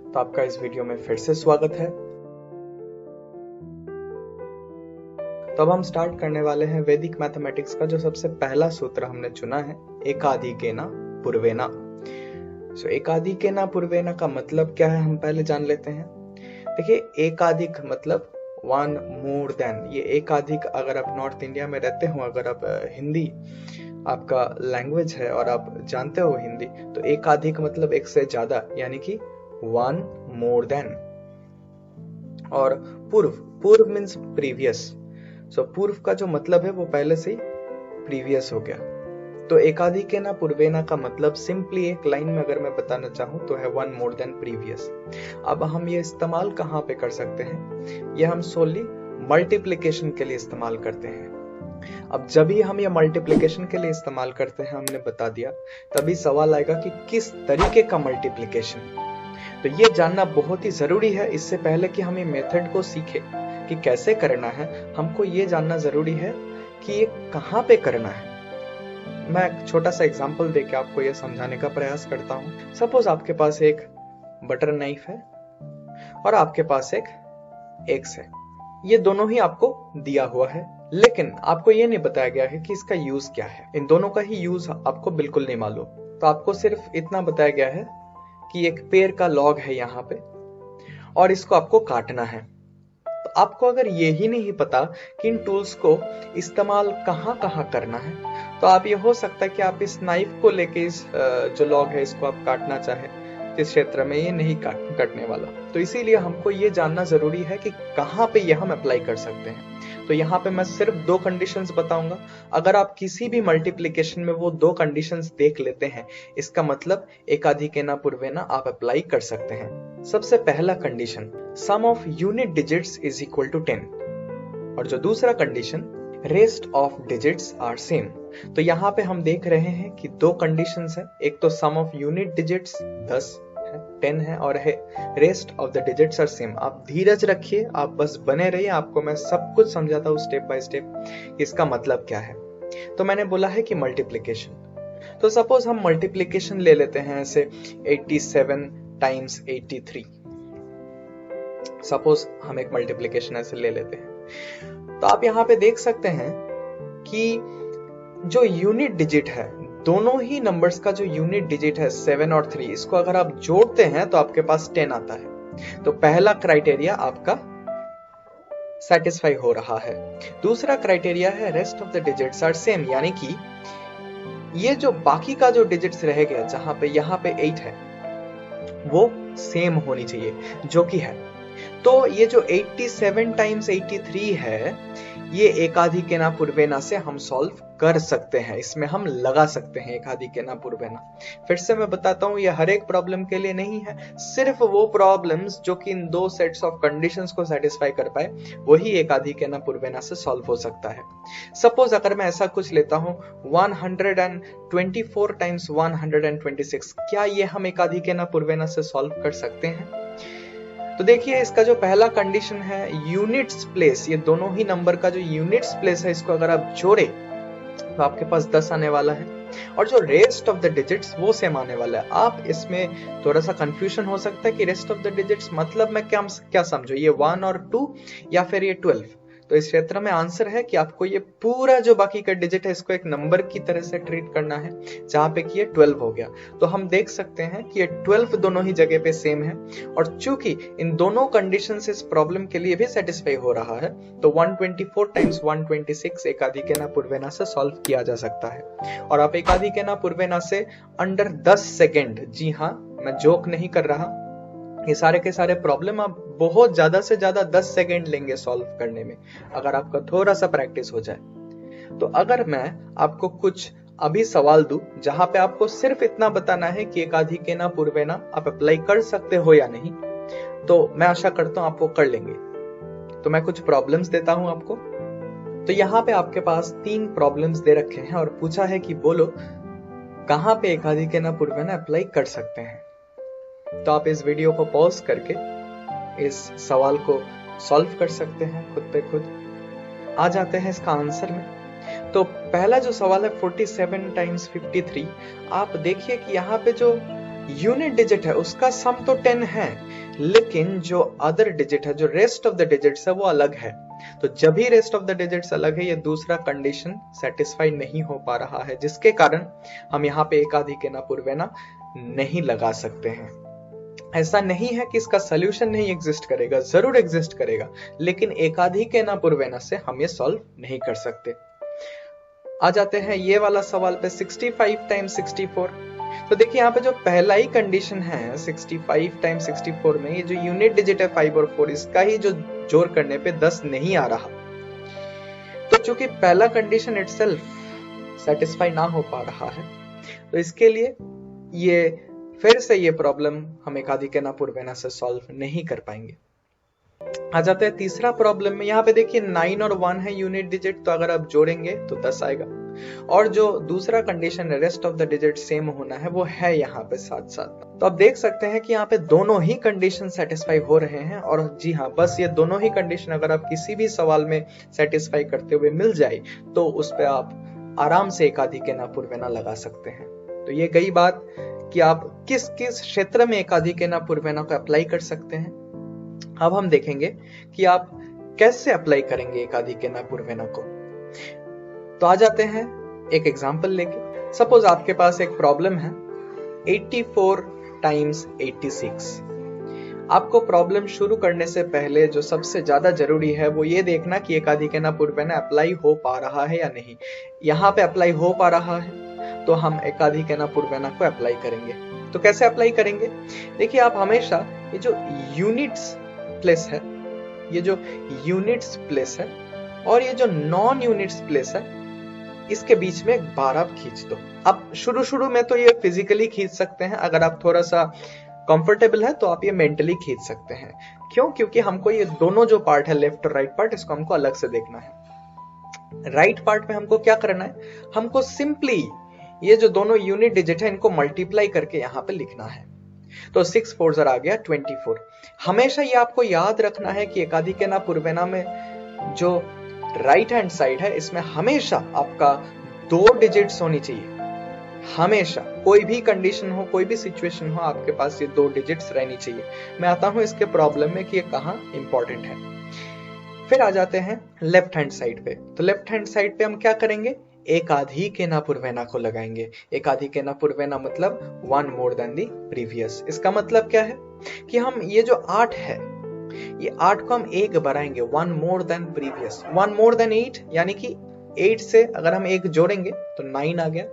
तो आपका इस वीडियो में फिर से स्वागत है। तो अब हम स्टार्ट करने वाले हैं वैदिक मैथमेटिक्स का जो सबसे पहला सूत्र हमने चुना है, एकाधिकेन पूर्वेण। एकाधिकेन पूर्वेण का मतलब क्या है हम पहले जान लेते हैं। देखिए, एकाधिक मतलब वन मोर देन। ये एकाधिक, अगर आप नॉर्थ इंडिया में रहते हो, अगर आप हिंदी आपका लैंग्वेज है और आप जानते हो हिंदी, तो एकाधिक मतलब एक से ज्यादा, यानी कि वन मोर देन। और पूर्व मीन्स प्रीवियस। पूर्व का जो मतलब है वो पहले से ही प्रीवियस हो गया। तो एकाधिकेन पूर्वेण का मतलब सिंपली एक लाइन में अगर मैं बताना चाहूं तो है वन मोर देन प्रीवियस। अब हम ये इस्तेमाल कहां पे कर सकते हैं? ये हम सोली मल्टीप्लिकेशन के लिए इस्तेमाल करते हैं। अब जब भी हम ये मल्टीप्लिकेशन के लिए इस्तेमाल करते हैं, हमने बता दिया, तभी सवाल आएगा कि किस तरीके का मल्टीप्लिकेशन। तो ये जानना बहुत ही जरूरी है। इससे पहले कि हम ये मेथड को सीखे कि कैसे करना है, हमको ये जानना जरूरी है कि ये कहां पे करना है। मैं एक छोटा सा एग्जांपल देके आपको ये समझाने का प्रयास करता हूं। सपोज आपके पास एक बटर नाइफ है और आपके पास एक एक्स है। ये दोनों ही आपको दिया हुआ है, लेकिन आपको ये नहीं बताया गया है कि इसका यूज क्या है। इन दोनों का ही यूज आपको बिल्कुल नहीं मालूम। तो आपको सिर्फ इतना बताया गया है कि एक पेड़ का लॉग है यहाँ पे और इसको आपको काटना है। तो आपको अगर ये ही नहीं पता कि इन टूल्स को इस्तेमाल कहाँ कहाँ करना है, तो आप ये हो सकता है कि आप इस नाइफ को लेके इस जो लॉग है इसको आप काटना चाहे, इस क्षेत्र में ये नहीं कटने वाला। तो इसीलिए हमको ये जानना जरूरी है कि कहाँ पे ये हम अप्लाई कर सकते हैं। तो यहाँ पे मैं सिर्फ दो कंडीशंस बताऊंगा। अगर आप किसी भी मल्टीप्लिकेशन में वो दो कंडीशंस देख लेते हैं, इसका मतलब एकाधिकेन पूर्वेण आप अप्लाई कर सकते हैं। सबसे पहला condition, sum of unit digits is equal to 10। और जो दूसरा condition, rest of digits are same. तो यहाँ पे हम देख रहे हैं कि दो कंडीशंस है। एक तो सम ऑफ यूनिट डिजिट्स 10 है और है rest of the digits are same. आप धीरज रखिए, आप बस बने रहिए, आपको मैं सब कुछ समझाता हूँ स्टेप बाय स्टेप इसका मतलब क्या है। तो मैंने बोला है कि मल्टीप्लिकेशन। तो सपोज हम मल्टीप्लिकेशन ले लेते हैं ऐसे 87 टाइम्स 83। सपोज हम एक मल्टीप्लिकेशन ऐसे ले लेते हैं। तो आप यहाँ पे देख सकते हैं कि जो यूनिट डिजिट है, दोनों ही नंबर्स का जो यूनिट डिजिट है 7 और 3, इसको अगर आप जोड़ते हैं तो आपके पास 10 आता है। तो पहला क्राइटेरिया आपका सेटिस्फाई हो रहा है। दूसरा क्राइटेरिया है rest of the digits are same, यानी कि ये जो बाकी का जो डिजिट्स रह गया, जहां पे यहाँ पे 8 है, वो सेम होनी चाहिए, जो कि है। तो ये जो 87 टाइम्स 83 है, ये एकाधिकेन पूर्वेण से हम सॉल्व कर सकते हैं। इसमें हम लगा सकते हैं एकाधिकेन पूर्वेण। फिर से मैं बताता हूं, ये हर एक प्रॉब्लम के लिए नहीं है, सिर्फ वो प्रॉब्लम्स जो कि इन दो सेट्स ऑफ कंडीशंस को सेटिस्फाई कर पाए, वही एकाधिकेन पूर्वेण से सॉल्व हो सकता है। सपोज अगर मैं ऐसा कुछ लेता हूं 124 टाइम्स 126, क्या ये हम एकाधिकेन पूर्वेण से सॉल्व कर सकते हैं? तो देखिए, इसका जो पहला कंडीशन है यूनिट्स प्लेस, ये दोनों ही नंबर का जो यूनिट्स प्लेस है, इसको अगर आप जोड़े तो आपके पास 10 आने वाला है। और जो रेस्ट ऑफ द डिजिट्स वो सेम आने वाला है। आप इसमें थोड़ा सा कंफ्यूजन हो सकता है कि रेस्ट ऑफ द डिजिट्स मतलब मैं क्या समझो, ये 1 और 2 या फिर ये 12? तो इस क्षेत्र में आंसर है कि आपको ये पूरा जो बाकी का डिजिट है इसको एक नंबर की तरह से ट्रीट करना है, जहां पे कि ये 12 हो गया। तो हम देख सकते हैं कि ये 12 दोनों ही जगह पे सेम है। और चूंकि इन दोनों कंडीशन इस प्रॉब्लम के लिए भी सेटिस्फाई हो रहा है, तो 124 टाइम्स 126 एकाधिकेन पूर्वेण से सॉल्व किया जा सकता है। और आप एकाधिकेन पूर्वेण से अंडर 10 सेकेंड, जी हाँ, मैं जोक नहीं कर रहा, ये सारे के सारे प्रॉब्लम आप बहुत ज्यादा से ज्यादा 10 सेकेंड लेंगे सॉल्व करने में, अगर आपका थोड़ा सा प्रैक्टिस हो जाए। तो अगर मैं आपको कुछ अभी सवाल दूं जहां पे आपको सिर्फ इतना बताना है कि एकाधिकेन पूर्वेण आप अप्लाई कर सकते हो या नहीं, तो मैं आशा करता हूं आपको कर लेंगे। तो मैं कुछ प्रॉब्लम्स देता हूं आपको। तो यहाँ पे आपके पास 3 प्रॉब्लम्स दे रखे हैं और पूछा है कि बोलो कहां पे एकाधिकेन पूर्वेण अप्लाई कर सकते हैं। तो आप इस वीडियो को पॉज करके इस सवाल को सॉल्व कर सकते हैं खुद पे खुद। आ जाते हैं इसका आंसर में। तो पहला जो सवाल है 47 टाइम्स 53, आप देखिए कि यहाँ पे जो यूनिट डिजिट है उसका सम तो 10 है, लेकिन जो अदर डिजिट है, जो रेस्ट ऑफ द डिजिट्स है वो अलग है। तो जब भी रेस्ट ऑफ द डिजिट्स अलग है, ये दूसरा कंडीशन सेटिस्फाई नहीं हो पा रहा है, जिसके कारण हम यहाँ पे एकाधिकेना पूर्वेना नहीं लगा सकते हैं। ऐसा नहीं है कि इसका सोल्यूशन नहीं एग्जिस्ट करेगा, जरूर एग्जिस्ट करेगा, लेकिन एकाधिकेना पूर्वेना से हम ये सॉल्व नहीं कर सकते। आ जाते हैं ये वाला सवाल पे, 65 टाइम्स 64। तो देखिए यहाँ पे जो पहला ही कंडीशन है 65 टाइम्स 64 में, ये जो यूनिट डिजिट है 5 और 4, इसका ही जो जोड़ करने पे 10 नहीं आ रहा। तो चूंकि पहला कंडीशन इटसेल्फ सेटिस्फाई ना हो पा रहा है, तो इसके लिए ये फिर से ये प्रॉब्लम हम एकाधिकेना पूर्वेना से सॉल्व नहीं कर पाएंगे। आ जाते हैं तीसरा प्रॉब्लम में। यहाँ पे देखिए 9 और 1 है यूनिट डिजिट, तो अगर आप जोड़ेंगे तो 10 आएगा। और जो दूसरा कंडीशन है rest of the digit same होना है, वो है यहाँ पे साथ साथ। तो आप देख सकते हैं कि यहाँ पे दोनों ही कंडीशन सेटिस्फाई हो रहे हैं। और जी हाँ, बस ये दोनों ही कंडीशन अगर आप किसी भी सवाल में सेटिस्फाई करते हुए मिल जाए, तो उस पर आप आराम से एकाधिकेना पूर्वेना लगा सकते हैं। तो ये गई बात कि आप किस किस क्षेत्र में एकाधिकेना पूर्वेना को अप्लाई कर सकते हैं। अब हम देखेंगे कि आप कैसे अप्लाई करेंगे एकाधिकेना पूर्वेना को। तो आ जाते हैं एक एग्जांपल लेके। सपोज आपके पास एक प्रॉब्लम है 84 टाइम्स 86। आपको प्रॉब्लम शुरू करने से पहले जो सबसे ज्यादा जरूरी है वो ये देखना कि एकाधिकेना पूर्वेना अप्लाई हो पा रहा है या नहीं। यहाँ पे अप्लाई हो पा रहा है तो हम एकाधिकेना पूर्वेना को अप्लाई करेंगे। तो कैसे अप्लाई करेंगे? देखिए, आप हमेशा ये जो यूनिट्स प्लेस है, ये जो यूनिट्स प्लेस है और ये जो नॉन यूनिट्स प्लेस है, इसके बीच में एक बार आप खींच दो। आप शुरू में तो ये फिजिकली खींच सकते हैं, अगर आप थोड़ा सा कंफर्टेबल है तो आप ये मेंटली खींच सकते हैं। क्यों? क्योंकि हमको ये दोनों जो पार्ट है, लेफ्ट और राइट पार्ट, इसको हमको अलग से देखना है। राइट पार्ट में हमको क्या करना है? हमको सिंपली ये जो दोनों यूनिट डिजिट है इनको मल्टीप्लाई करके यहाँ पे लिखना है। तो 6 4 आ गया 24। हमेशा ये आपको याद रखना है कि एकाधिकेना पूर्वेना में जो राइट हैंड साइड है, इसमें हमेशा आपका 2 डिजिट्स होनी चाहिए। हमेशा, कोई भी कंडीशन हो, कोई भी सिचुएशन हो, आपके पास ये 2 डिजिट्स रहनी चाहिए। मैं आता हूं इसके प्रॉब्लम में कि ये कहां इंपॉर्टेंट है। फिर आ जाते हैं लेफ्ट हैंड साइड पे। तो लेफ्ट हैंड साइड पे हम क्या करेंगे? एकाधिकेना पूर्वेना को लगाएंगे। एकाधिकेना पूर्वेना मतलब 1 मोर देन द प्रीवियस। इसका मतलब क्या है कि हम ये जो 8 है, ये 8 को हम 1 बढ़ाएंगे, 1 more than previous. 1 more than 8 यानी कि 8 से अगर हम 1 जोड़ेंगे तो 9 आ गया।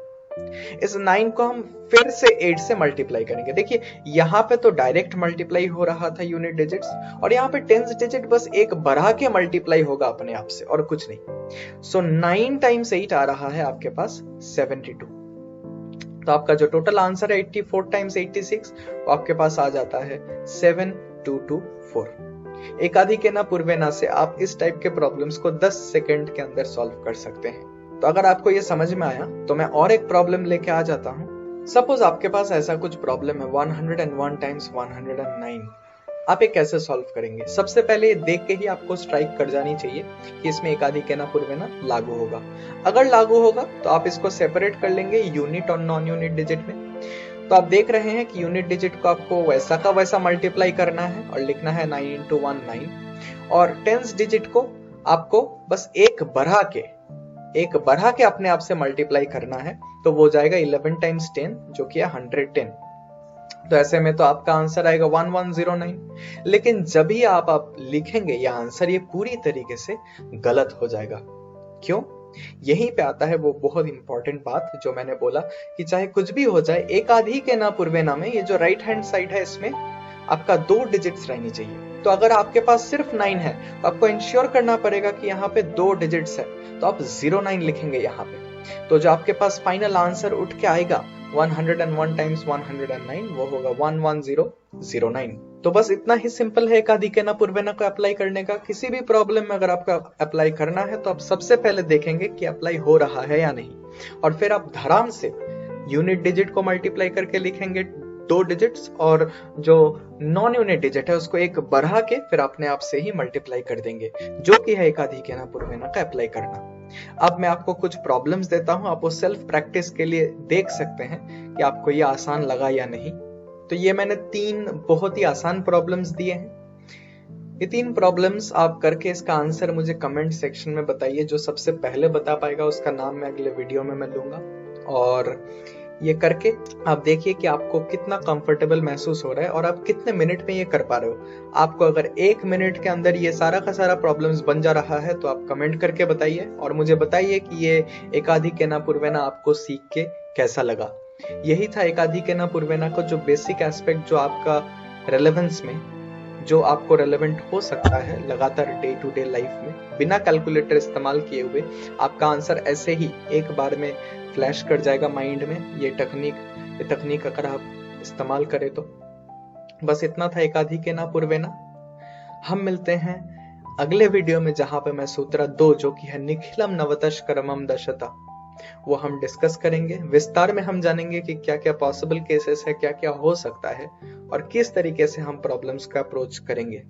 इस 9 को हम फिर से 8 से मल्टीप्लाई करेंगे। देखिए, यहाँ पे तो डायरेक्ट मल्टीप्लाई हो रहा था यूनिट डिजिट्स, और यहाँ पे 10 डिजिट बस 1 बढ़ा के मल्टीप्लाई होगा अपने आप से, और कुछ नहीं। सो 9 टाइम्स 8 आ रहा है आपके पास 72। तो आपका जो टोटल आंसर है 84 टाइम्स 86, वो आपके पास आ जाता है 7224। एकाधिकेना पूर्वेना से आप इस टाइप के प्रॉब्लम्स को 10 सेकंड के अंदर सॉल्व कर सकते हैं। तो अगर आपको ये समझ में आया तो मैं और एक प्रॉब्लम लेके आ जाता हूं। सपोज आपके पास ऐसा कुछ प्रॉब्लम है 101 टाइम्स 109। आप ये कैसे सॉल्व करेंगे? सबसे पहले ये देख के ही आपको स्ट्राइक कर जानी चाहिए कि इसमें एकाधिकेना पूर्वेना लागू होगा। अगर लागू होगा तो आप इसको सेपरेट कर लेंगे यूनिट और नॉन यूनिट डिजिट में। तो आप देख रहे हैं कि यूनिट डिजिट को आपको वैसा का वैसा मल्टीप्लाई करना है और लिखना है 9 into 1 9, और टेंस डिजिट को आपको बस 1 बढ़ा के अपने आप से मल्टीप्लाई करना है। तो वो जाएगा 11 टाइम्स 10 जो कि है 110। तो ऐसे में तो आपका आंसर आएगा 1109। लेकिन जब ही आप लिखेंगे यह आंसर, ये पूरी तरीके से गलत हो जाएगा। क्यों? यहीं पे आता है वो बहुत इंपॉर्टेंट बात जो मैंने बोला कि चाहे कुछ भी हो जाए, एकाधिकेना पूर्वेना में ये जो राइट हैंड साइड है, इसमें आपका 2 डिजिट्स रहनी चाहिए। तो अगर आपके पास सिर्फ 9 है तो आपको इंश्योर करना पड़ेगा कि यहाँ पे 2 डिजिट्स है, तो आप 09 लिखेंगे यहाँ पे। तो जो आपके पास फाइनल आंसर उठ के आएगा 101 टाइम्स 109, वो होगा 11009। तो बस इतना ही सिंपल है एकाधिकेना पूर्वेना को अप्लाई करने का। किसी भी प्रॉब्लम में अगर आपको अप्लाई करना है तो आप सबसे पहले देखेंगे कि अप्लाई हो रहा है या नहीं, और फिर आप धड़ाम से यूनिट डिजिट को मल्टीप्लाई करके लिखेंगे 2 डिजिट्स, और जो नॉन यूनिट डिजिट है उसको 1 बढ़ा के फिर अपने आप से ही मल्टीप्लाई कर देंगे, जो कि है एकाधिकेना पूर्वेना का अप्लाई करना। अब मैं आपको कुछ प्रॉब्लम्स देता हूं, आप वो सेल्फ प्रैक्टिस के लिए देख सकते हैं कि आपको ये आसान लगा या नहीं। तो ये मैंने 3 बहुत ही आसान प्रॉब्लम्स दिए हैं। ये 3 प्रॉब्लम्स आप करके इसका आंसर मुझे कमेंट सेक्शन में बताइए। जो सबसे पहले बता पाएगा उसका नाम मैं अगले वीडियो में मैं लूंगा। और ये करके आप देखिए कि आपको कितना कंफर्टेबल महसूस हो रहा है और आप कितने मिनट में ये कर पा रहे हो। आपको अगर 1 मिनट के अंदर ये सारा का सारा प्रॉब्लम्स बन जा रहा है तो आप कमेंट करके बताइए और मुझे बताइए कि ये एकाधी केना पूर्वेना आपको सीख के कैसा लगा। यही था एकाधी केना पूर्वेना का जो बेसिक एस्पेक्ट, जो आपका रेलेवेंस में, जो आपको रेलेवेंट हो सकता है लगातार डे टू डे लाइफ में बिना कैलकुलेटर इस्तेमाल किए हुए। आपका आंसर ऐसे ही एक बार में फ्लैश कर जाएगा माइंड में। ये तकनीक अगर आप इस्तेमाल करें तो बस इतना था एकाधी केना पूर्वेना। हम मिलते हैं अगले वीडियो में जहां पे मैं सूत्र 2 जो कि है निखिलम नवतश करमम दशता, वो हम डिस्कस करेंगे। विस्तार में हम जानेंगे कि क्या क्या पॉसिबल केसेस है, क्या क्या हो सकता है और किस तरीके से हम प्रॉब्लम्स का अप्रोच करेंगे।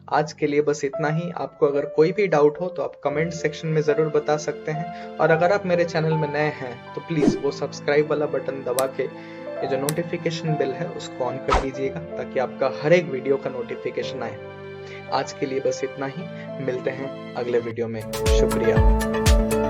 आज के लिए बस इतना ही। आपको अगर कोई भी डाउट हो तो आप कमेंट सेक्शन में जरूर बता सकते हैं। और अगर आप मेरे चैनल में नए हैं तो प्लीज वो सब्सक्राइब वाला बटन दबा के ये जो नोटिफिकेशन बेल है उसको ऑन कर दीजिएगा ताकि आपका हर एक वीडियो का नोटिफिकेशन आए। आज के लिए बस इतना ही। मिलते हैं अगले वीडियो में। शुक्रिया।